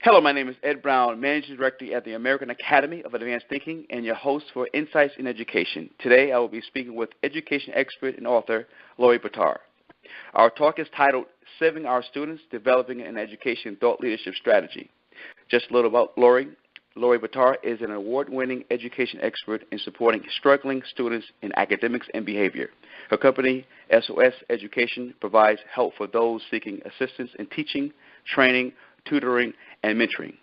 Hello, my name is Ed Brown, Managing Director at the American Academy of Advanced Thinking and your host for Insights in Education. Today I will be speaking with education expert and author Lori Bitar. Our talk is titled, Saving Our Students, Developing an Education Thought Leadership Strategy. Just a little about Lori. Lori Bitar is an award-winning education expert in supporting struggling students in academics and behavior. Her company, SOS Education, provides help for those seeking assistance in teaching, training, tutoring, and mentoring.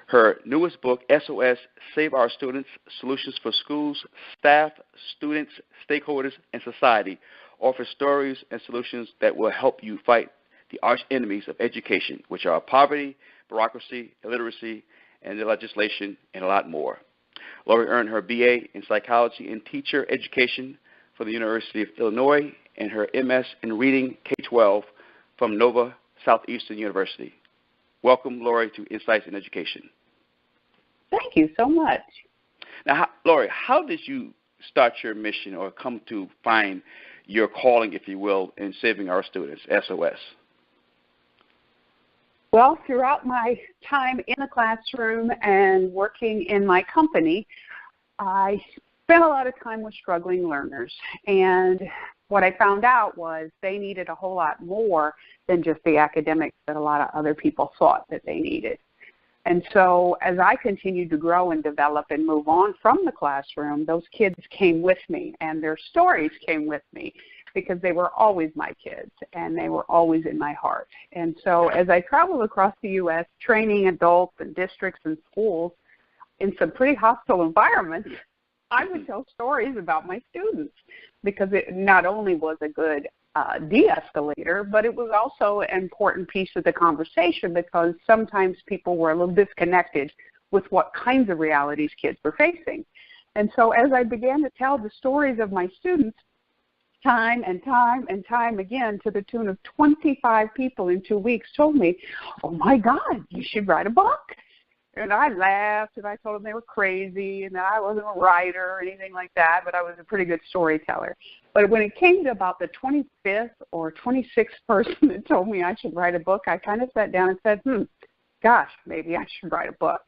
Her newest book, SOS, Save Our Students, Solutions for Schools, Staff, Students, Stakeholders, and Society, offers stories and solutions that will help you fight the arch enemies of education, which are poverty, bureaucracy, illiteracy, and the legislation, and a lot more. Lori earned her BA in Psychology and Teacher Education from the University of Illinois and her MS in Reading K-12 from Nova Southeastern University. Welcome, Lori, to Insights in Education. Thank you so much. Now, Lori, how did you start your mission or come to find your calling, if you will, in saving our students, SOS? Well, throughout my time in the classroom and working in my company, I spent a lot of time with struggling learners. And what I found out was they needed a whole lot more than just the academics that a lot of other people thought that they needed. And so as I continued to grow and develop and move on from the classroom, those kids came with me and their stories came with me because they were always my kids and they were always in my heart. And so as I traveled across the U.S. training adults and districts and schools in some pretty hostile environments, I would tell stories about my students because it not only was a good de-escalator, but it was also an important piece of the conversation because sometimes people were a little disconnected with what kinds of realities kids were facing. And so as I began to tell the stories of my students, time and time and time again, to the tune of 25 people in 2 weeks told me, oh my God, you should write a book. And I laughed and I told them they were crazy and that I wasn't a writer or anything like that, but I was a pretty good storyteller. But when it came to about the 25th or 26th person that told me I should write a book, I kind of sat down and said, gosh, maybe I should write a book.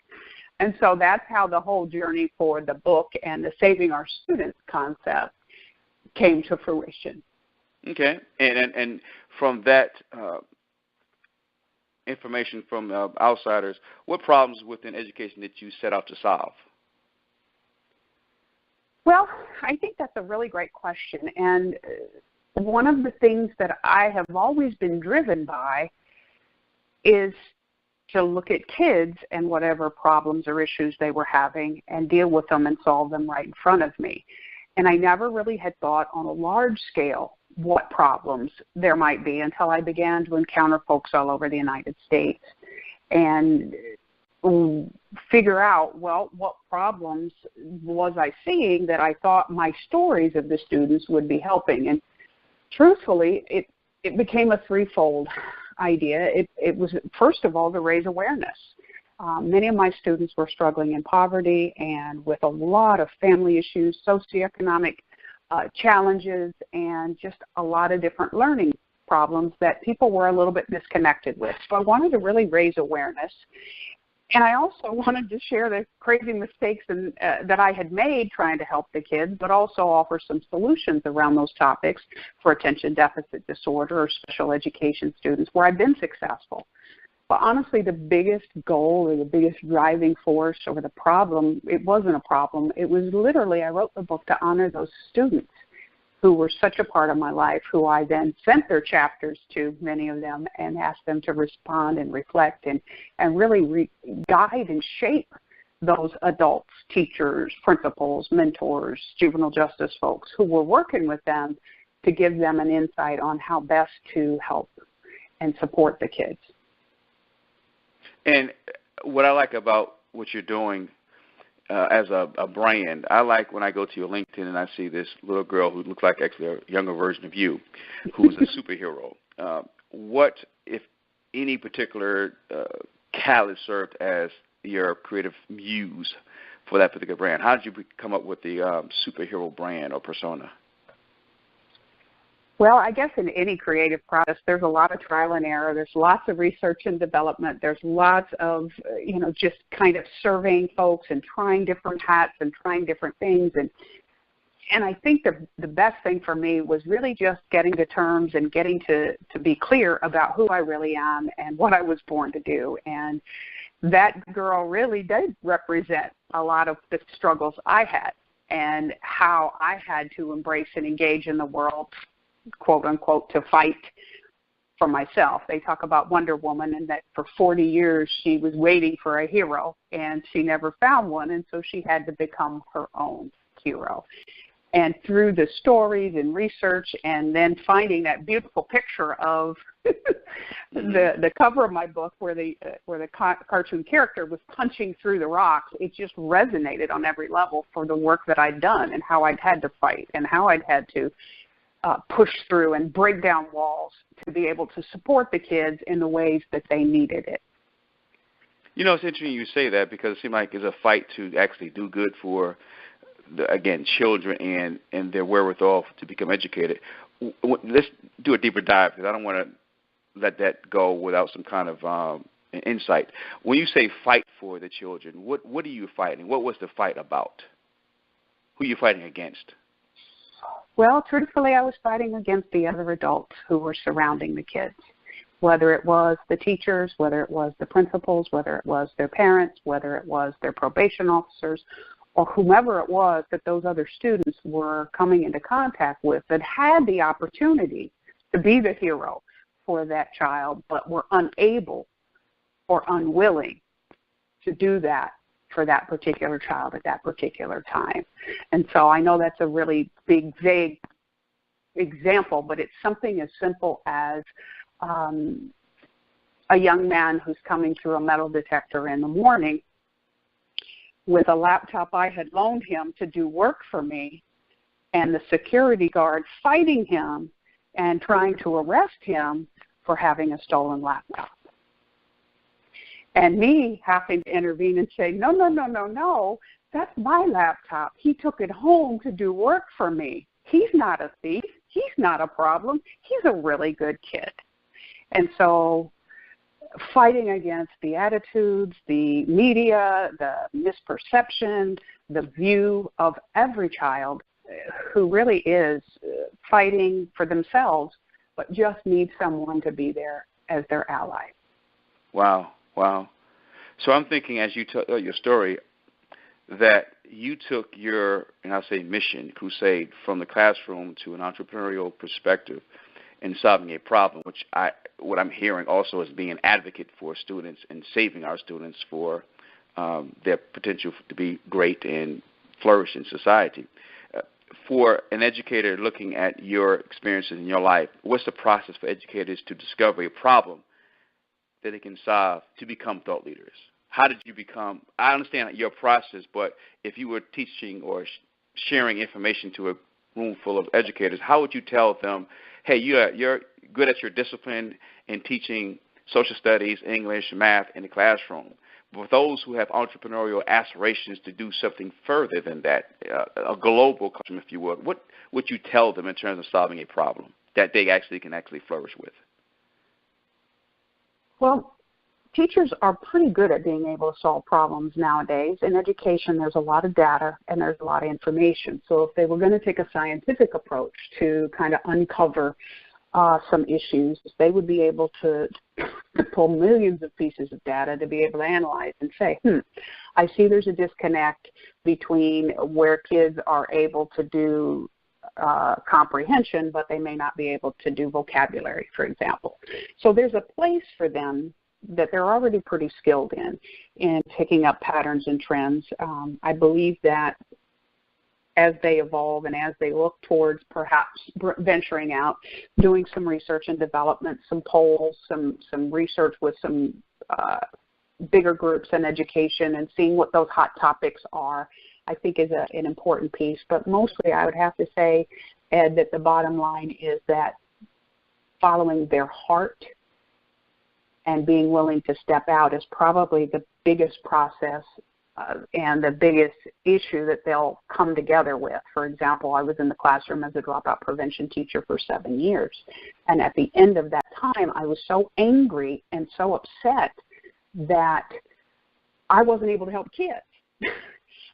And so that's how the whole journey for the book and the Saving Our Students concept came to fruition. Okay. And from that information from outsiders, what problems within education did you set out to solve? Well, I think that's a really great question. And one of the things that I have always been driven by is to look at kids and whatever problems or issues they were having and deal with them and solve them right in front of me. And I never really had thought on a large scale what problems there might be until I began to encounter folks all over the United States and figure out, well, what problems was I seeing that I thought my stories of the students would be helping. And truthfully, it became a threefold idea. It was, first of all, to raise awareness. Many of my students were struggling in poverty and with a lot of family issues, socioeconomic challenges, and just a lot of different learning problems that people were a little bit disconnected with. So I wanted to really raise awareness. And I also wanted to share the crazy mistakes that I had made trying to help the kids, but also offer some solutions around those topics for attention deficit disorder or special education students where I've been successful. But honestly, the biggest goal or the biggest driving force or the problem, it wasn't a problem. It was literally, I wrote the book to honor those students who were such a part of my life, who I then sent their chapters to, many of them, and asked them to respond and reflect and really guide and shape those adults, teachers, principals, mentors, juvenile justice folks who were working with them to give them an insight on how best to help and support the kids. And what I like about what you're doing as a brand, I like when I go to your LinkedIn and I see this little girl who looks like actually a younger version of you, who's a superhero. What, if any, particular catalyst served as your creative muse for that particular brand? How did you come up with the superhero brand or persona? Well, I guess in any creative process, there's a lot of trial and error. There's lots of research and development. There's lots of, just kind of surveying folks and trying different hats and trying different things. And I think the best thing for me was really just getting to terms and getting to be clear about who I really am and what I was born to do. And that girl really did represent a lot of the struggles I had and how I had to embrace and engage in the world, quote unquote, to fight for myself. They talk about Wonder Woman and that for 40 years she was waiting for a hero and she never found one, and so she had to become her own hero. And through the stories and research and then finding that beautiful picture of the cover of my book where the cartoon character was punching through the rocks, it just resonated on every level for the work that I'd done and how I'd had to fight and how I'd had to push through and break down walls to be able to support the kids in the ways that they needed it. It's interesting you say that because it seems like it's a fight to actually do good for, again, children and their wherewithal to become educated. Let's do a deeper dive because I don't want to let that go without some kind of insight. When you say fight for the children, what are you fighting? What was the fight about? Who are you fighting against? Well, truthfully, I was fighting against the other adults who were surrounding the kids, whether it was the teachers, whether it was the principals, whether it was their parents, whether it was their probation officers, or whomever it was that those other students were coming into contact with that had the opportunity to be the hero for that child, but were unable or unwilling to do that for that particular child at that particular time. And so I know that's a really big, vague example, but it's something as simple as a young man who's coming through a metal detector in the morning with a laptop I had loaned him to do work for me, and the security guard fighting him and trying to arrest him for having a stolen laptop. And me having to intervene and say, no, that's my laptop. He took it home to do work for me. He's not a thief. He's not a problem. He's a really good kid. And so fighting against the attitudes, the media, the misperception, the view of every child who really is fighting for themselves but just needs someone to be there as their ally. Wow. So I'm thinking as you tell your story that you took your, and I'll say mission, crusade, from the classroom to an entrepreneurial perspective in solving a problem, which what I'm hearing also is being an advocate for students and saving our students for their potential to be great and flourish in society. For an educator looking at your experiences in your life, what's the process for educators to discover a problem that they can solve to become thought leaders? How did you become? I understand your process, but if you were teaching or sharing information to a room full of educators, how would you tell them, hey, you're good at your discipline in teaching social studies, English, math in the classroom. But for those who have entrepreneurial aspirations to do something further than that, a global classroom, if you would, what would you tell them in terms of solving a problem that they can actually flourish with? Well, teachers are pretty good at being able to solve problems nowadays. In education, there's a lot of data and there's a lot of information. So if they were going to take a scientific approach to kind of uncover some issues, they would be able to pull millions of pieces of data to be able to analyze and say, I see there's a disconnect between where kids are able to do comprehension, but they may not be able to do vocabulary, for example. So there's a place for them that they're already pretty skilled in picking up patterns and trends. I believe that as they evolve and as they look towards perhaps venturing out, doing some research and development, some polls, some research with some bigger groups in education and seeing what those hot topics are, I think is an important piece. But mostly I would have to say, Ed, that the bottom line is that following their heart and being willing to step out is probably the biggest process and the biggest issue that they'll come together with. For example, I was in the classroom as a dropout prevention teacher for 7 years, and at the end of that time, I was so angry and so upset that I wasn't able to help kids.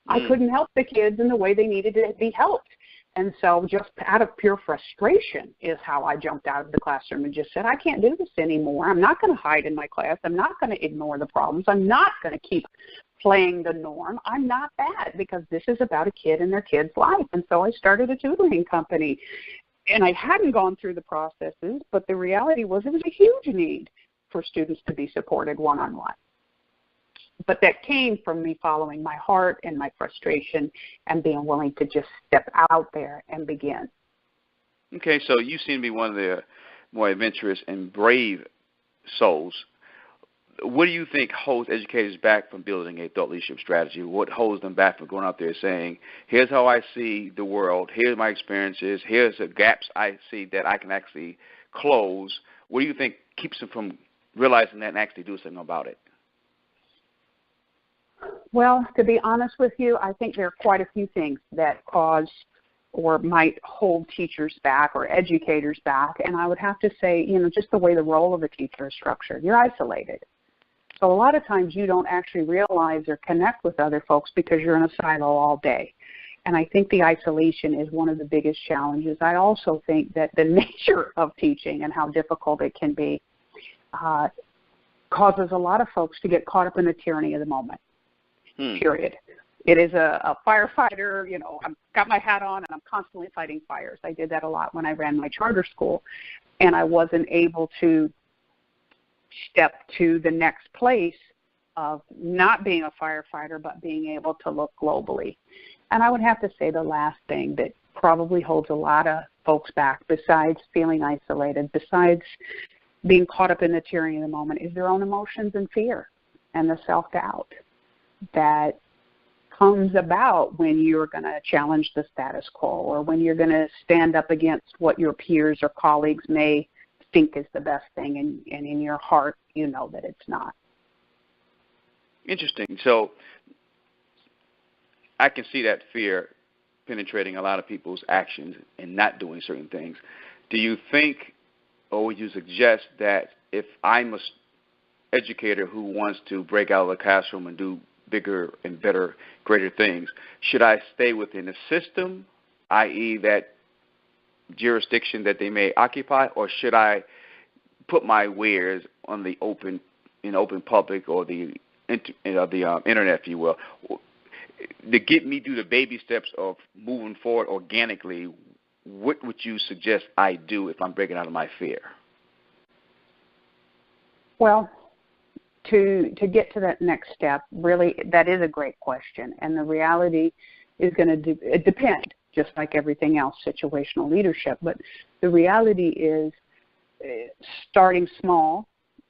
I couldn't help the kids in the way they needed to be helped. And so just out of pure frustration is how I jumped out of the classroom and just said, I can't do this anymore. I'm not going to hide in my class. I'm not going to ignore the problems. I'm not going to keep playing the norm. I'm not that, because this is about a kid and their kid's life. And so I started a tutoring company. And I hadn't gone through the processes, but the reality was it was a huge need for students to be supported one-on-one. But that came from me following my heart and my frustration and being willing to just step out there and begin. Okay, so you seem to be one of the more adventurous and brave souls. What do you think holds educators back from building a thought leadership strategy? What holds them back from going out there saying, here's how I see the world, here's my experiences, here's the gaps I see that I can actually close? What do you think keeps them from realizing that and actually do something about it? Well, to be honest with you, I think there are quite a few things that cause or might hold teachers back or educators back. And I would have to say, just the way the role of a teacher is structured. You're isolated. So a lot of times you don't actually realize or connect with other folks because you're in a silo all day. And I think the isolation is one of the biggest challenges. I also think that the nature of teaching and how difficult it can be causes a lot of folks to get caught up in the tyranny of the moment. Period. It is a firefighter, I've got my hat on and I'm constantly fighting fires. I did that a lot when I ran my charter school, and I wasn't able to step to the next place of not being a firefighter but being able to look globally. And I would have to say the last thing that probably holds a lot of folks back, besides feeling isolated, besides being caught up in the tyranny of the moment, is their own emotions and fear and the self-doubt that comes about when you're going to challenge the status quo or when you're going to stand up against what your peers or colleagues may think is the best thing, and in your heart you know that it's not. Interesting. So I can see that fear penetrating a lot of people's actions and not doing certain things. Do you think, or would you suggest that if I'm an educator who wants to break out of the classroom and do bigger and better, greater things, should I stay within the system, i.e. that jurisdiction that they may occupy, or should I put my wares on the open public or the internet, if you will, to get me through the baby steps of moving forward organically? What would you suggest I do if I'm breaking out of my fear? Well, to get to that next step, really, that is a great question. And the reality is going to depend, just like everything else, situational leadership. But the reality is starting small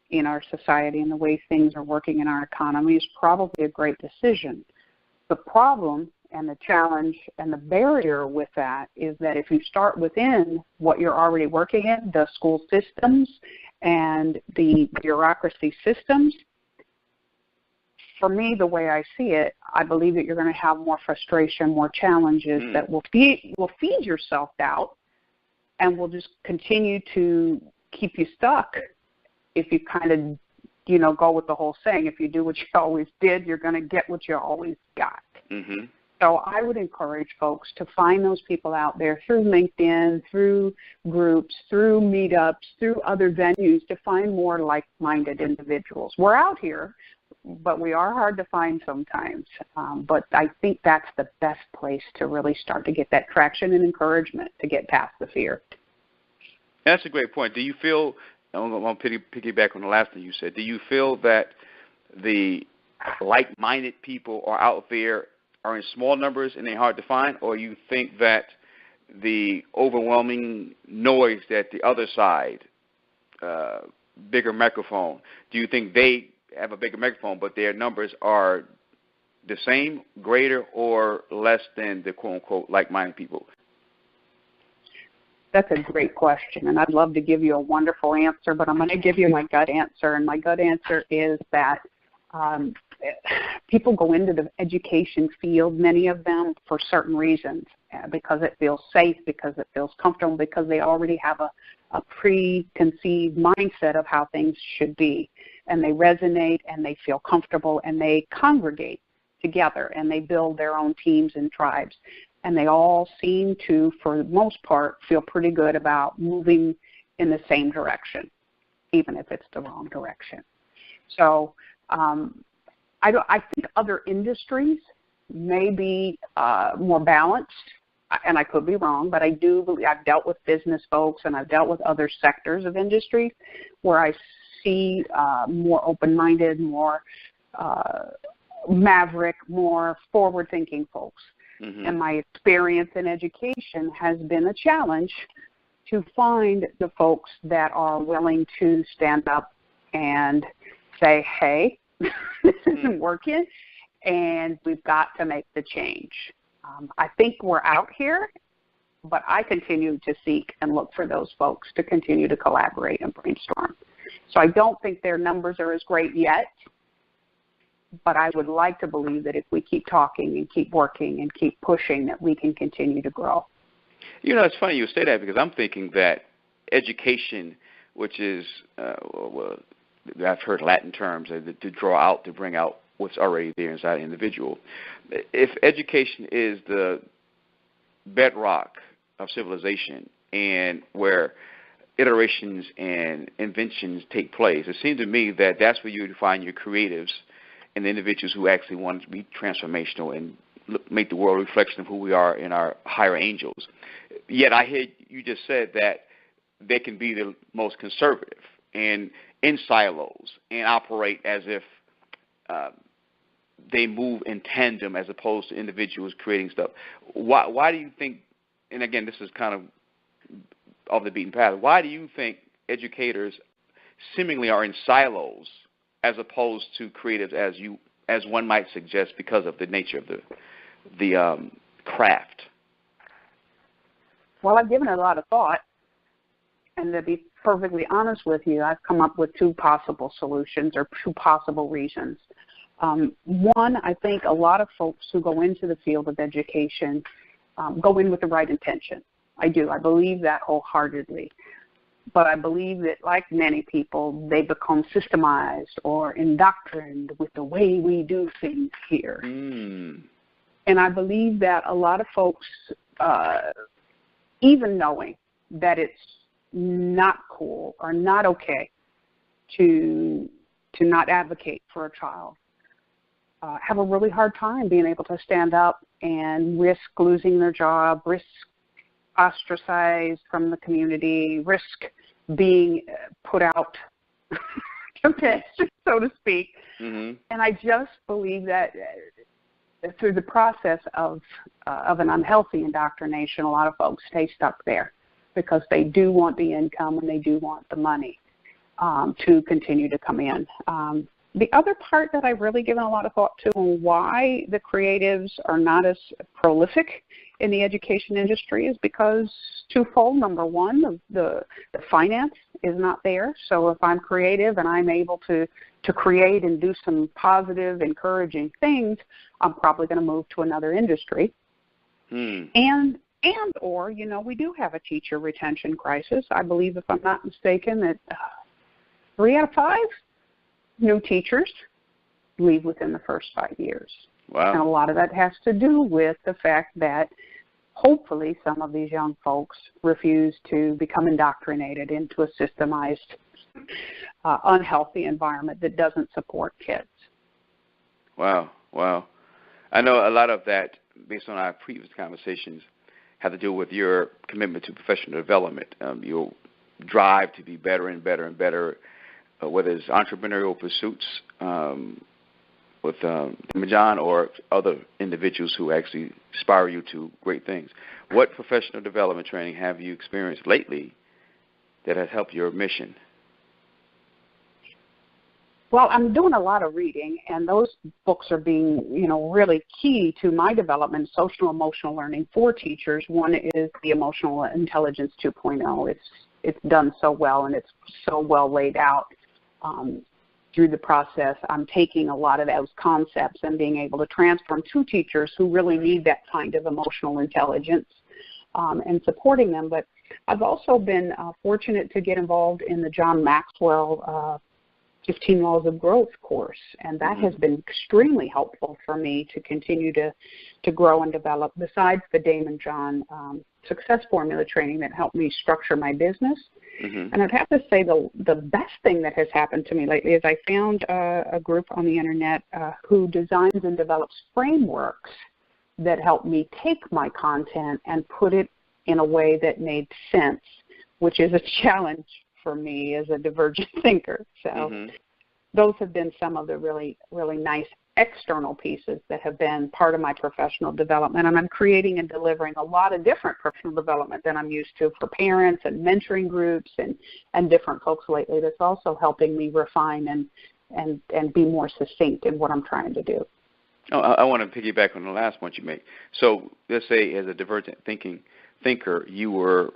in our society and the way things are working in our economy is probably a great decision. The problem and the challenge and the barrier with that is that if you start within what you're already working in, the school systems and the bureaucracy systems, for me, the way I see it, I believe that you're going to have more frustration, more challenges that will feed your self-doubt and will just continue to keep you stuck if you kind of, go with the whole saying, if you do what you always did, you're going to get what you always got. Mm-hmm. So I would encourage folks to find those people out there through LinkedIn, through groups, through meetups, through other venues to find more like-minded individuals. We're out here, but we are hard to find sometimes. But I think that's the best place to really start to get that traction and encouragement to get past the fear. That's a great point. Do you feel, I'm going to piggyback on the last thing you said, do you feel that the like-minded people are out there are in small numbers and they're hard to find, or you think that the overwhelming noise that the other side, bigger microphone, do you think they have a bigger microphone but their numbers are the same, greater, or less than the quote-unquote like-minded people? That's a great question, and I'd love to give you a wonderful answer, but I'm going to give you my gut answer, and my gut answer is that People go into the education field, many of them, for certain reasons, because it feels safe, because it feels comfortable, because they already have a preconceived mindset of how things should be. And they resonate, and they feel comfortable, and they congregate together, and they build their own teams and tribes. And they all seem to, for the most part, feel pretty good about moving in the same direction, even if it's the wrong direction. So I think other industries may be more balanced, and I could be wrong, but I do believe I've dealt with business folks and I've dealt with other sectors of industry where I see more open-minded, more maverick, more forward-thinking folks. Mm-hmm. And my experience in education has been a challenge to find the folks that are willing to stand up and say, hey, this isn't working, and we've got to make the change. I think we're out here, but I continue to seek and look for those folks to continue to collaborate and brainstorm. So I don't think their numbers are as great yet, but I would like to believe that if we keep talking and keep working and keep pushing, that we can continue to grow. You know, it's funny you say that, because I'm thinking that education, which is, I've heard Latin terms, to draw out, to bring out what's already there inside the individual. If education is the bedrock of civilization and where iterations and inventions take place, it seems to me that that's where you would find your creatives and the individuals who actually want to be transformational and make the world a reflection of who we are in our higher angels. Yet I hear you just said that they can be the most conservative and in silos and operate as if they move in tandem as opposed to individuals creating stuff. Why do you think, and again, this is kind of off the beaten path, why do you think educators seemingly are in silos as opposed to creatives, as one might suggest, because of the nature of the craft? Well, I've given it a lot of thought, and to be perfectly honest with you, I've come up with two possible solutions or two possible reasons. One, I think a lot of folks who go into the field of education go in with the right intention. I do. I believe that wholeheartedly. But I believe that, like many people, they become systemized or indoctrined with the way we do things here. Mm. And I believe that a lot of folks, even knowing that it's not cool or not okay to not advocate for a child, have a really hard time being able to stand up and risk losing their job, risk ostracized from the community, risk being put out to pasture, so to speak. Mm-hmm. And I just believe that through the process of an unhealthy indoctrination, a lot of folks stay stuck there because they do want the income and they do want the money to continue to come in. The other part that I've really given a lot of thought to on why the creatives are not as prolific in the education industry is because twofold. Number one, the finance is not there. So if I'm creative and I'm able to create and do some positive, encouraging things, I'm probably going to move to another industry. And or, you know, we do have a teacher retention crisis. I believe, if I'm not mistaken, that 3 out of 5 new teachers leave within the first 5 years. Wow. And a lot of that has to do with the fact that hopefully some of these young folks refuse to become indoctrinated into a systemized, unhealthy environment that doesn't support kids. Wow. I know a lot of that, based on our previous conversations, have to do with your commitment to professional development, your drive to be better and better and better, whether it's entrepreneurial pursuits with John or other individuals who actually inspire you to great things. What professional development training have you experienced lately that has helped your mission? Well, I'm doing a lot of reading, and those books are being, really key to my development, social emotional learning for teachers. One is the Emotional Intelligence 2.0. It's done so well, and it's so well laid out. through the process, I'm taking a lot of those concepts and being able to transfer them to teachers who really need that kind of emotional intelligence and supporting them. But I've also been fortunate to get involved in the John Maxwell 15 Laws of Growth course, and that has been extremely helpful for me to continue to grow and develop, besides the Damon John Success Formula training that helped me structure my business. And I'd have to say the best thing that has happened to me lately is I found a group on the internet who designs and develops frameworks that help me take my content and put it in a way that made sense, which is a challenge for me as a divergent thinker. So those have been some of the really, really nice external pieces that have been part of my professional development. And I'm creating and delivering a lot of different professional development than I'm used to for parents and mentoring groups and different folks lately. That's also helping me refine and be more succinct in what I'm trying to do. Oh, I want to piggyback on the last point you made. So let's say as a divergent thinker, you were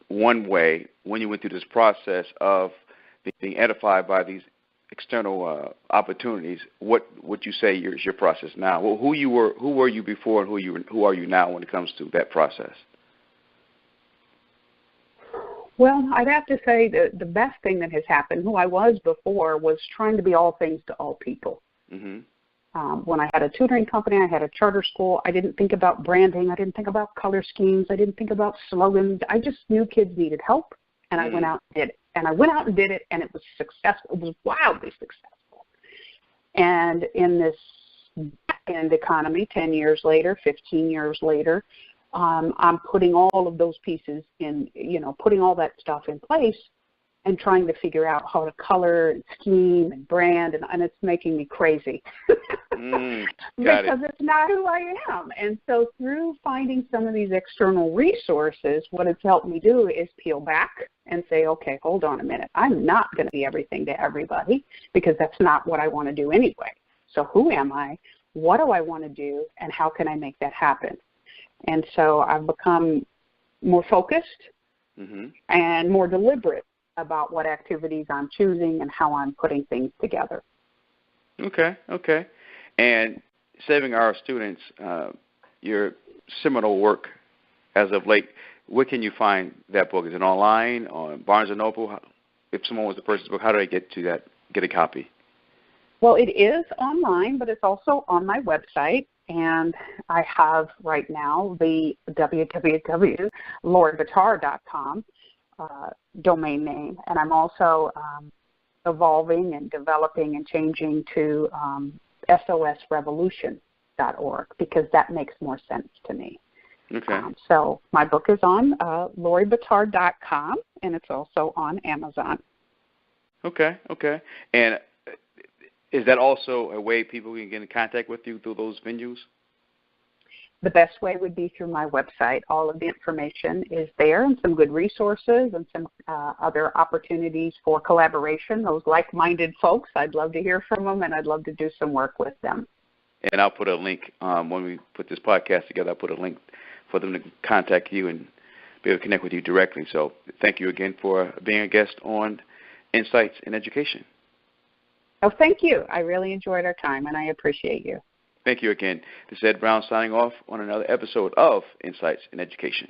one way when you went through this process of being edified by these external opportunities. What would you say is your process now? Well, who were you before, and who are you now when it comes to that process? Well, I'd have to say the best thing that has happened, who I was before, was trying to be all things to all people. When I had a tutoring company, I had a charter school, I didn't think about branding, I didn't think about color schemes, I didn't think about slogans. I just knew kids needed help, and I went out and did it. And I went out and did it, and it was successful. It was wildly successful. And in this back-end economy, 10 years later, 15 years later, I'm putting all of those pieces in, putting all that stuff in place and trying to figure out how to color and scheme and brand, and it's making me crazy because it's not who I am. And so through finding some of these external resources, what it's helped me do is peel back and say, okay, hold on a minute. I'm not going to be everything to everybody because that's not what I want to do anyway. So who am I? What do I want to do? And how can I make that happen? And so I've become more focused and more deliberate about what activities I'm choosing and how I'm putting things together. Okay. And Saving Our Students, your seminal work as of late, where can you find that book? Is it online, on Barnes & Noble? If someone was to purchase the book, how do they get to that, get a copy? Well, it is online, but it's also on my website. And I have right now the www.loribitar.com domain name. And I'm also evolving and developing and changing to sosrevolution.org because that makes more sense to me. Okay. So my book is on loribitar.com, and it's also on Amazon. Okay. And is that also a way people can get in contact with you through those venues? The best way would be through my website. All of the information is there and some good resources and some other opportunities for collaboration. Those like-minded folks, I'd love to hear from them, and I'd love to do some work with them. And I'll put a link, when we put this podcast together, I'll put a link for them to contact you and be able to connect with you directly. So thank you again for being a guest on Insights in Education. Oh, thank you. I really enjoyed our time, and I appreciate you. Thank you again. This is Ed Brown signing off on another episode of Insights in Education.